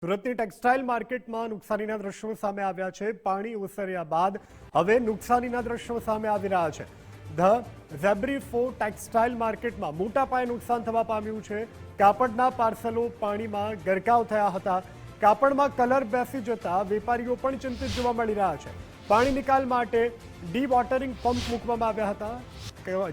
સુરતની ટેક્સટાઇલ માર્કેટમાં નુકસાનીના દ્રશ્યો સામે આવ્યા છે। પાણી ઓસર્યા બાદ હવે નુકસાનીના દ્રશ્યો સામે આવી રહ્યા છે। ધ ઝેબ્રી4 ટેક્સટાઇલ માર્કેટમાં મોટા પાયે નુકસાન થવા પામ્યું છે। કાપડના પાર્સલો પાણીમાં ગરકાવ થયા હતા। કાપડમાં કલર બેસી જતા વેપારીઓ પણ ચિંતિત જોવા મળી રહ્યા છે। પાણી નિકાલ માટે ડી-વોટરિંગ પંપ મૂકવામાં આવ્યા હતા।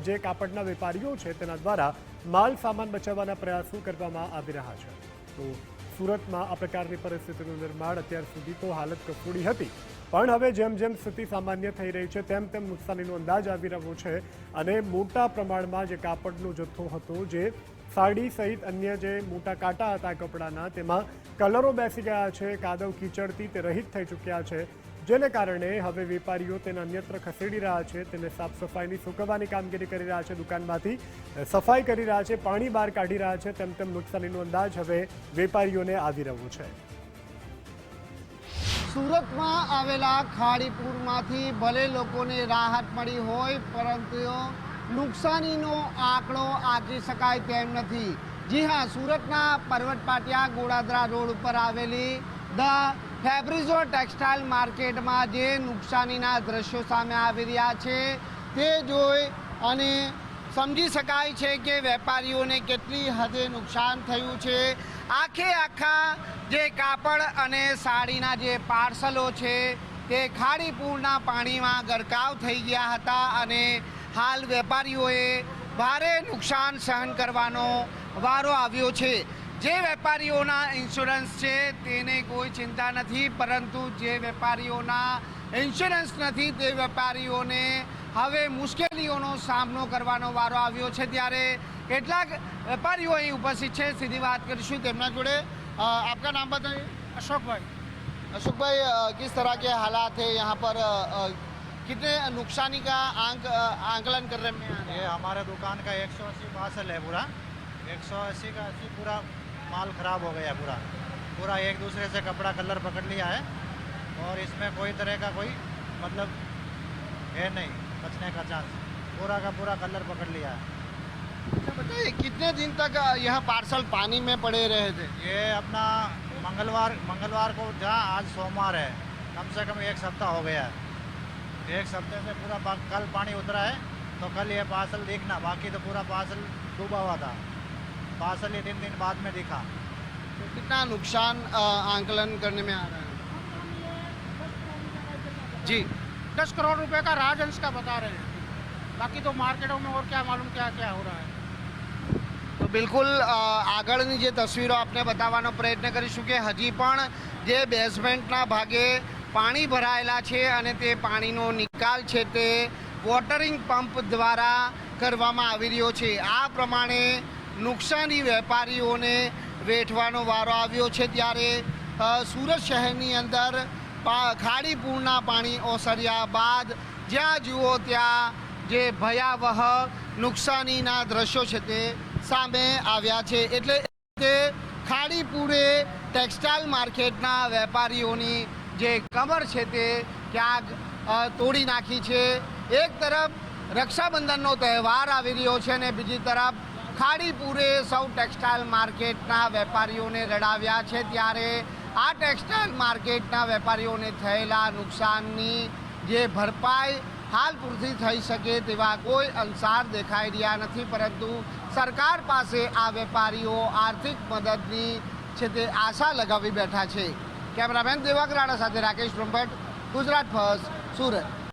જે કાપડના વેપારીઓ છે તેના દ્વારા માલ સામાન બચાવવાના પ્રયાસો કરવામાં આવી રહ્યા છે। તો સુરતમાં આ પ્રકારની પરિસ્થિતિનું નિર્માણ અત્યાર સુધી તો હાલત કફોડી હતી, પણ હવે જેમ જેમ સ્થિતિ સામાન્ય થઈ રહી છે તેમ તેમ નુકસાનીનો અંદાજ આવી રહ્યો છે અને મોટા પ્રમાણમાં જે કાપડનો જથ્થો હતો, જે સાડી સહિત અન્ય જે મોટા કાંટા હતા કપડાના, તેમાં કલરો બેસી ગયા છે। કાદવ કીચડથી તે રહિત થઈ ચૂક્યા છે, જેને કારણે હવે વેપારીઓ તેને અન્યત્ર ખસેડી રહ્યા છે। તેને સાફ સફાઈની સૂકવવાની કામગીરી કરી રહ્યા છે, દુકાનમાંથી સફાઈ કરી રહ્યા છે, પાણી બહાર કાઢી રહ્યા છે। તેમ તેમ નુકસાનીનો અંદાજ હવે વેપારીઓને આવી રહ્યો છે। સુરતમાં આવેલા ખાડીપુરમાંથી ભલે લોકોને રાહત મળી હોય, પરંતુ નુકસાનીનો આંકડો આંકી શકાય તેમ નથી। જી હા, સુરતના પર્વત પાટિયા ગોળાદરા રોડ ઉપર આવેલી ધ ફેબ્રિઝો ટેક્સટાઇલ માર્કેટમાં જે નુકસાનીના દ્રશ્યો સામે આવી રહ્યા છે તે જોઈ અને સમજી શકાય છે કે વેપારીઓને કેટલી હદે નુકસાન થયું છે। આખા જે કાપડ અને સાડીના જે પાર્સલો છે તે ખાડીપુરના પાણીમાં ગરકાવ થઈ ગયા હતા અને હાલ વેપારીઓએ ભારે નુકસાન સહન કરવાનો વારો આવ્યો છે। જે વેપારીઓના ઇન્સ્યોરન્સ છે તેને કોઈ ચિંતા નથી, પરંતુ જે વેપારીઓના ઇન્સ્યોરન્સ નથી તે વેપારીઓને હવે મુશ્કેલીઓનો સામનો કરવાનો વારો આવ્યો છે। ત્યારે કેટલાક વેપારીઓ અહીં ઉપસ્થિત છે, સીધી વાત કરીશું તેમના જોડે। આપકા નામ बताइए। अशोक भाई। अशोक भाई, किस तरह के हालात है यहाँ पर, कितने नुकसानी का आंकलन कर रहे हैं? ये हमारे दुकान का 180 पार्सल है पूरा, 180 का 80 पूरा माल ख़राब हो गया पूरा एक दूसरे से कपड़ा कलर पकड़ लिया है और इसमें कोई तरह का कोई मतलब है नहीं बचने का चांस। पूरा का पूरा कलर पकड़ लिया है। अच्छा बताइए, कितने दिन तक यह पार्सल पानी में पड़े रहे थे? ये अपना मंगलवार को जहाँ आज सोमवार है, कम से कम एक सप्ताह हो गया है। एक सप्ताह से पूरा कल पानी उतरा है तो कल ये पार्सल दिखना, बाकी तो पूरा पार्सल डूबा हुआ था। पार्सल ये 3 दिन बाद में दिखा। तो कितना नुकसान आंकलन करने में आ रहा है? जी, 10 करोड़ रुपए का राजहंस का बता रहे हैं, बाकी तो मार्केटों में और क्या मालूम क्या क्या हो रहा है। તો બિલકુલ આગળની જે તસવીરો આપને બતાવવાનો પ્રયત્ન કરીશું કે હજી પણ જે બેઝમેન્ટના ભાગે પાણી ભરાયેલા છે અને તે પાણીનો નિકાલ છે તે વોટરિંગ પંપ દ્વારા કરવામાં આવી રહ્યો છે। આ પ્રમાણે નુકસાની વેપારીઓને વેઠવાનો વારો આવ્યો છે। ત્યારે સુરત શહેરની અંદર ખાડીપુરના પાણી ઓસર્યા બાદ જ્યાં જુઓ ત્યાં જે ભયાવહ નુકસાનીના દ્રશ્યો છે તે સામે આવ્યા છે। એટલે તે ખાડીપુરે ટેક્સટાઇલ માર્કેટના વેપારીઓની જે કમર છે તે ક્યાંક તોડી નાખી છે। એક તરફ રક્ષાબંધનનો તહેવાર આવી રહ્યો છે અને બીજી તરફ ખાડીપુરે સૌ ટેક્સટાઇલ માર્કેટના વેપારીઓને રડાવ્યા છે। ત્યારે આ ટેક્સટાઇલ માર્કેટના વેપારીઓને થયેલા નુકસાનની જે ભરપાઈ હાલ પૂરતી થઈ શકે તેવા કોઈ અંસાર દેખાઈ રહ્યા નથી, પરંતુ સરકાર પાસે આ વેપારીઓ આર્થિક મદદની છે તે આશા લગાવી બેઠા છે। કેમેરામેન દેવાંગ રાણા સાથે રાકેશ બ્રહ્મભટ્ટ, ગુજરાત ફર્સ્ટ, સુરત।